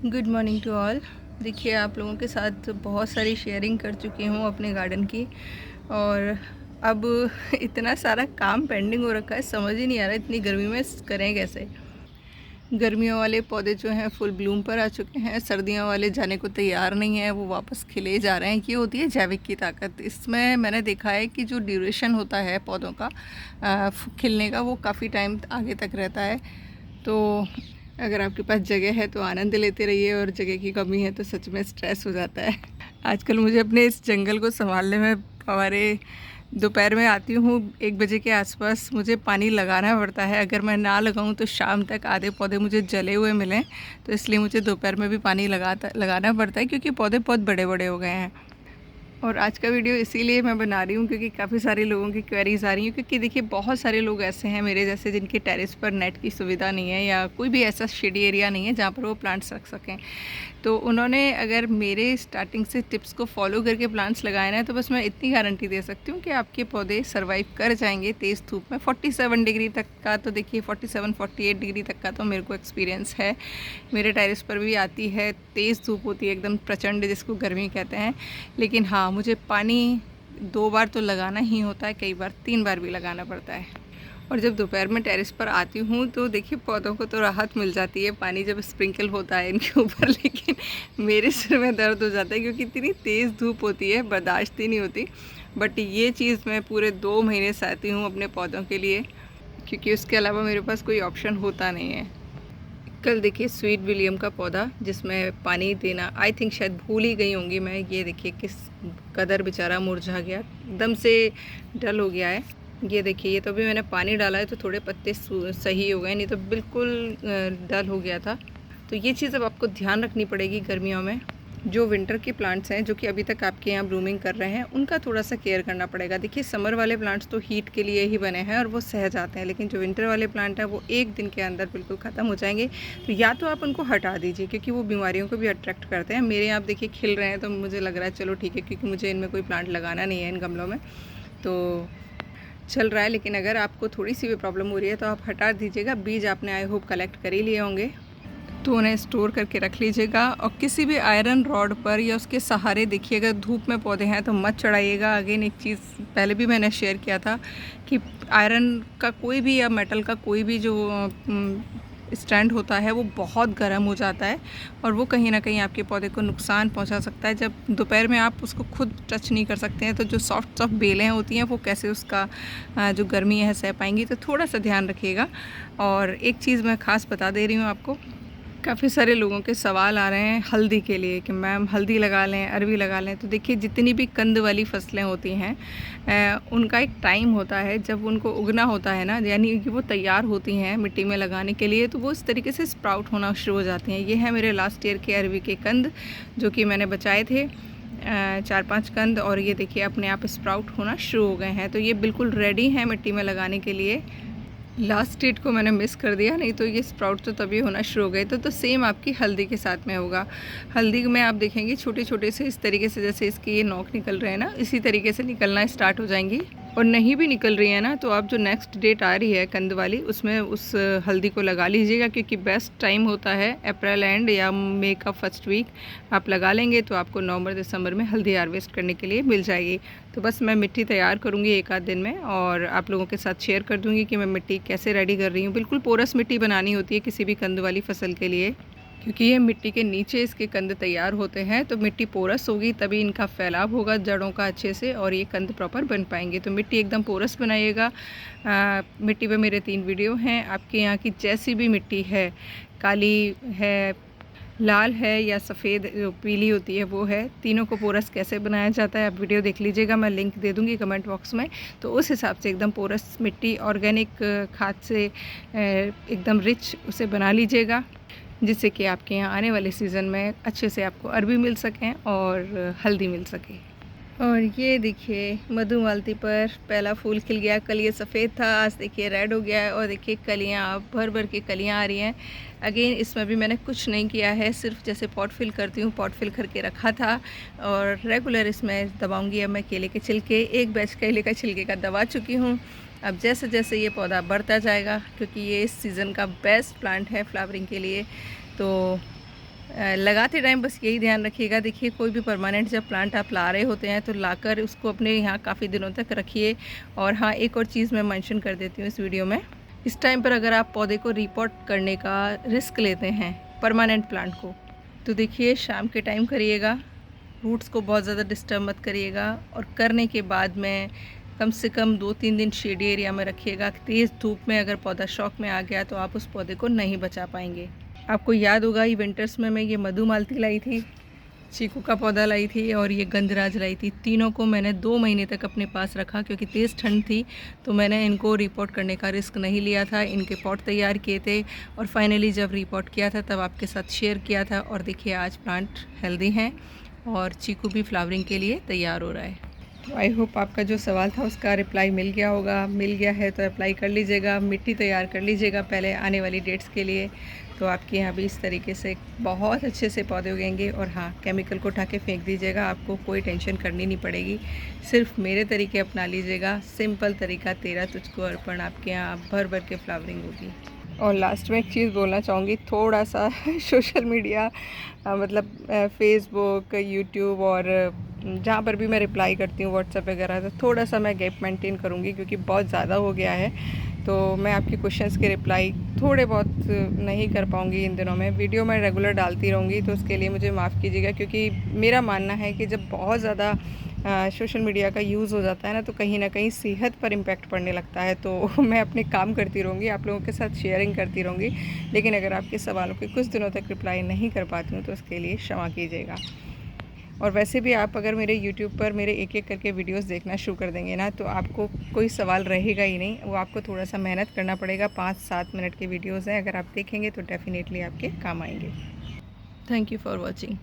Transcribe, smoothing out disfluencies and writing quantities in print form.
Good morning to all. देखिए, आप लोगों के साथ बहुत सारी शेयरिंग कर चुकी हूँ अपने गार्डन की, और अब इतना सारा काम पेंडिंग हो रखा है, समझ ही नहीं आ रहा इतनी गर्मी में करें कैसे। गर्मियों वाले पौधे जो हैं फुल ब्लूम पर आ चुके हैं, सर्दियों वाले जाने को तैयार नहीं है, वो वापस खिले जा रहे हैं। ये होती है जैविक की ताकत। इसमें मैंने देखा है कि जो ड्यूरेशन होता है पौधों का खिलने का, वो काफ़ी टाइम आगे तक रहता है। तो अगर आपके पास जगह है तो आनंद लेते रहिए, और जगह की कमी है तो सच में स्ट्रेस हो जाता है। आजकल मुझे अपने इस जंगल को संभालने में, हमारे दोपहर में आती हूँ 1 बजे के आसपास, मुझे पानी लगाना पड़ता है। अगर मैं ना लगाऊँ तो शाम तक आधे पौधे मुझे जले हुए मिलें, तो इसलिए मुझे दोपहर में भी पानी लगाना पड़ता है, क्योंकि पौधे बहुत बड़े बड़े हो गए हैं। और आज का वीडियो इसीलिए मैं बना रही हूँ क्योंकि काफ़ी सारे लोगों की क्वेरीज आ रही हैं, क्योंकि देखिए बहुत सारे लोग ऐसे हैं मेरे जैसे जिनके टेरेस पर नेट की सुविधा नहीं है, या कोई भी ऐसा शेडी एरिया नहीं है जहाँ पर वो प्लांट्स रख सकें। तो उन्होंने अगर मेरे स्टार्टिंग से टिप्स को फॉलो करके प्लांट्स लगाए ना, तो बस मैं इतनी गारंटी दे सकती हूँ कि आपके पौधे सर्वाइव कर जाएंगे तेज़ धूप में। 47 डिग्री तक का तो देखिए, 47-48 डिग्री तक का तो मेरे को एक्सपीरियंस है। मेरे टेरेस पर भी आती है, तेज़ धूप होती है एकदम प्रचंड, जिसको गर्मी कहते हैं। लेकिन हाँ, मुझे पानी 2 बार तो लगाना ही होता है, कई बार 3 बार भी लगाना पड़ता है। और जब दोपहर में टेरेस पर आती हूँ तो देखिए पौधों को तो राहत मिल जाती है पानी जब स्प्रिंकल होता है इनके ऊपर, लेकिन मेरे सिर में दर्द हो जाता है क्योंकि इतनी तेज़ धूप होती है, बर्दाश्त ही नहीं होती। बट ये चीज़ मैं पूरे 2 महीने सहती हूँ अपने पौधों के लिए, क्योंकि उसके अलावा मेरे पास कोई ऑप्शन होता नहीं है। कल देखिए स्वीट विलियम का पौधा जिसमें पानी देना आई थिंक शायद भूल ही गई होंगी मैं, ये देखिए किस कदर बेचारा मुरझा गया, एकदम से डल हो गया है। ये देखिए, ये तो अभी मैंने पानी डाला है तो थोड़े पत्ते सही हो गए, नहीं तो बिल्कुल डल हो गया था। तो ये चीज़ अब आपको ध्यान रखनी पड़ेगी गर्मियों में। जो विंटर के प्लांट्स हैं जो कि अभी तक आपके यहाँ ब्लूमिंग कर रहे हैं, उनका थोड़ा सा केयर करना पड़ेगा। देखिए समर वाले प्लांट्स तो हीट के लिए ही बने हैं और वो सह जाते हैं, लेकिन जो विंटर वाले प्लांट हैं वो 1 दिन के अंदर बिल्कुल ख़त्म हो जाएंगे। तो या तो आप उनको हटा दीजिए, क्योंकि वो बीमारियों को भी अट्रैक्ट करते हैं। मेरे यहाँ आप देखिए खिल रहे हैं तो मुझे लग रहा है चलो ठीक है, क्योंकि मुझे इनमें कोई प्लांट लगाना नहीं है इन गमलों में, तो चल रहा है। लेकिन अगर आपको थोड़ी सी भी प्रॉब्लम हो रही है तो आप हटा दीजिएगा। बीज आपने आई होप कलेक्ट कर ही लिए होंगे, तो उन्हें स्टोर करके रख लीजिएगा। और किसी भी आयरन रॉड पर या उसके सहारे देखिएगा, धूप में पौधे हैं तो मत चढ़ाइएगा। अगेन एक चीज़ पहले भी मैंने शेयर किया था कि आयरन का कोई भी या मेटल का कोई भी जो स्टैंड होता है वो बहुत गर्म हो जाता है, और वो कहीं ना कहीं आपके पौधे को नुकसान पहुंचा सकता है। जब दोपहर में आप उसको खुद टच नहीं कर सकते हैं तो जो सॉफ्ट सॉफ्ट बेलें होती हैं वो कैसे उसका जो गर्मी है सह पाएंगी। तो थोड़ा सा ध्यान रखिएगा। और एक चीज़ मैं ख़ास बता दे रही हूँ आपको, काफ़ी सारे लोगों के सवाल आ रहे हैं हल्दी के लिए कि मैम हल्दी लगा लें, अरवी लगा लें। तो देखिए जितनी भी कंद वाली फसलें होती हैं उनका एक टाइम होता है जब उनको उगना होता है ना, यानी कि वो तैयार होती हैं मिट्टी में लगाने के लिए, तो वो इस तरीके से स्प्राउट होना शुरू हो जाती हैं। ये है मेरे लास्ट ईयर के अरवी के कंद जो कि मैंने बचाए थे, 4-5 कंद, और ये देखिए अपने आप स्प्राउट होना शुरू हो गए हैं। तो ये बिल्कुल रेडी हैं मिट्टी में लगाने के लिए। लास्ट डेट को मैंने मिस कर दिया, नहीं तो ये स्प्राउट तो तभी होना शुरू हो गए। तो सेम आपकी हल्दी के साथ में होगा। हल्दी में आप देखेंगे छोटे छोटे से इस तरीके से, जैसे इसके ये नोक निकल रहे हैं ना, इसी तरीके से निकलना स्टार्ट हो जाएंगी। और नहीं भी निकल रही है ना, तो आप जो नेक्स्ट डेट आ रही है कंद वाली, उसमें उस हल्दी को लगा लीजिएगा, क्योंकि बेस्ट टाइम होता है अप्रैल एंड या मई का फर्स्ट वीक। आप लगा लेंगे तो आपको नवंबर दिसंबर में हल्दी हार्वेस्ट करने के लिए मिल जाएगी। तो बस मैं मिट्टी तैयार करूँगी 1 आध दिन में, और आप लोगों के साथ शेयर कर दूँगी कि मैं मिट्टी कैसे रेडी कर रही हूँ। बिल्कुल पोरस मिट्टी बनानी होती है किसी भी कंद वाली फसल के लिए, क्योंकि ये मिट्टी के नीचे इसके कंद तैयार होते हैं। तो मिट्टी पोरस होगी तभी इनका फैलाव होगा जड़ों का अच्छे से, और ये कंद प्रॉपर बन पाएंगे। तो मिट्टी एकदम पोरस बनाइएगा। मिट्टी पे मेरे 3 वीडियो हैं। आपके यहाँ की जैसी भी मिट्टी है, काली है, लाल है या सफ़ेद जो पीली होती है वो है, तीनों को पोरस कैसे बनाया जाता है आप वीडियो देख लीजिएगा, मैं लिंक दे दूँगी कमेंट बॉक्स में। तो उस हिसाब से एकदम पोरस मिट्टी ऑर्गेनिक खाद से एकदम रिच उसे बना लीजिएगा, जिससे कि आपके यहाँ आने वाले सीज़न में अच्छे से आपको अरबी मिल सकें और हल्दी मिल सके। और ये देखिए मधुमालती पर पहला फूल खिल गया। कल ये सफ़ेद था, आज देखिए रेड हो गया है, और देखिए कलियाँ भर भर के कलियाँ आ रही हैं। अगेन इसमें भी मैंने कुछ नहीं किया है, सिर्फ जैसे पॉट फिल करती हूँ पॉट फिल करके रखा था, और रेगुलर इसमें दबाऊँगी। अब मैं केले के छिलके, 1 बैच केले का छिलके का दबा चुकी हूँ। अब जैसे जैसे ये पौधा बढ़ता जाएगा, क्योंकि ये इस सीज़न का बेस्ट प्लांट है फ्लावरिंग के लिए, तो लगाते टाइम बस यही ध्यान रखिएगा। देखिए कोई भी परमानेंट जब प्लांट आप ला रहे होते हैं तो लाकर उसको अपने यहाँ काफ़ी दिनों तक रखिए। और हाँ, एक और चीज़ मैं मेंशन कर देती हूँ इस वीडियो में, इस टाइम पर अगर आप पौधे को रिपोर्ट करने का रिस्क लेते हैं परमानेंट प्लांट को, तो देखिए शाम के टाइम करिएगा, रूट्स को बहुत ज़्यादा डिस्टर्ब मत करिएगा। और करने के बाद में कम से कम 2-3 दिन शेडी एरिया में रखिएगा। तेज़ धूप में अगर पौधा शॉक में आ गया तो आप उस पौधे को नहीं बचा पाएंगे। आपको याद होगा ये विंटर्स में मैं ये मधुमालती लाई थी, चीकू का पौधा लाई थी और ये गंधराज लाई थी। तीनों को मैंने 2 महीने तक अपने पास रखा क्योंकि तेज़ ठंड थी, तो मैंने इनको रिपोर्ट करने का रिस्क नहीं लिया था। इनके पॉट तैयार किए थे और फाइनली जब रिपोर्ट किया था तब आपके साथ शेयर किया था। और देखिए आज प्लांट हेल्दी हैं और चीकू भी फ्लावरिंग के लिए तैयार हो रहा है। आई होप आपका जो सवाल था उसका रिप्लाई मिल गया होगा। मिल गया है तो अप्लाई कर लीजिएगा, मिट्टी तैयार कर लीजिएगा पहले आने वाली डेट्स के लिए, तो आपके यहाँ भी इस तरीके से बहुत अच्छे से पौधे उगेंगे। और हाँ, केमिकल को उठा के फेंक दीजिएगा, आपको कोई टेंशन करनी नहीं पड़ेगी। सिर्फ मेरे तरीके अपना लीजिएगा, सिंपल तरीका, तेरा तुझको अर्पण, आपके यहाँ भर भर के फ्लावरिंग होगी। और लास्ट में एक चीज़ बोलना चाहूँगी, थोड़ा सा सोशल मीडिया मतलब फेसबुक, यूट्यूब और जहाँ पर भी मैं रिप्लाई करती हूँ व्हाट्सएप वगैरह, तो थोड़ा सा मैं गैप मेंटेन करूँगी क्योंकि बहुत ज़्यादा हो गया है। तो मैं आपके क्वेश्चंस के रिप्लाई थोड़े बहुत नहीं कर पाऊँगी इन दिनों में। वीडियो मैं रेगुलर डालती रहूँगी, तो उसके लिए मुझे माफ़ कीजिएगा क्योंकि मेरा मानना है कि जब बहुत ज़्यादा सोशल मीडिया का यूज़ हो जाता है ना, तो कहीं ना कहीं सेहत पर इम्पैक्ट पड़ने लगता है। तो मैं अपने काम करती रहूँगी, आप लोगों के साथ शेयरिंग करती रहूँगी, लेकिन अगर आपके सवालों के कुछ दिनों तक रिप्लाई नहीं कर पाती हूँ तो उसके लिए क्षमा कीजिएगा। और वैसे भी आप अगर मेरे YouTube पर मेरे एक एक करके वीडियोस देखना शुरू कर देंगे ना, तो आपको कोई सवाल रहेगा ही नहीं। वो आपको थोड़ा सा मेहनत करना पड़ेगा। 5-7 मिनट के वीडियोज़ हैं, अगर आप देखेंगे तो डेफ़िनेटली आपके काम आएंगे। Thank you for watching.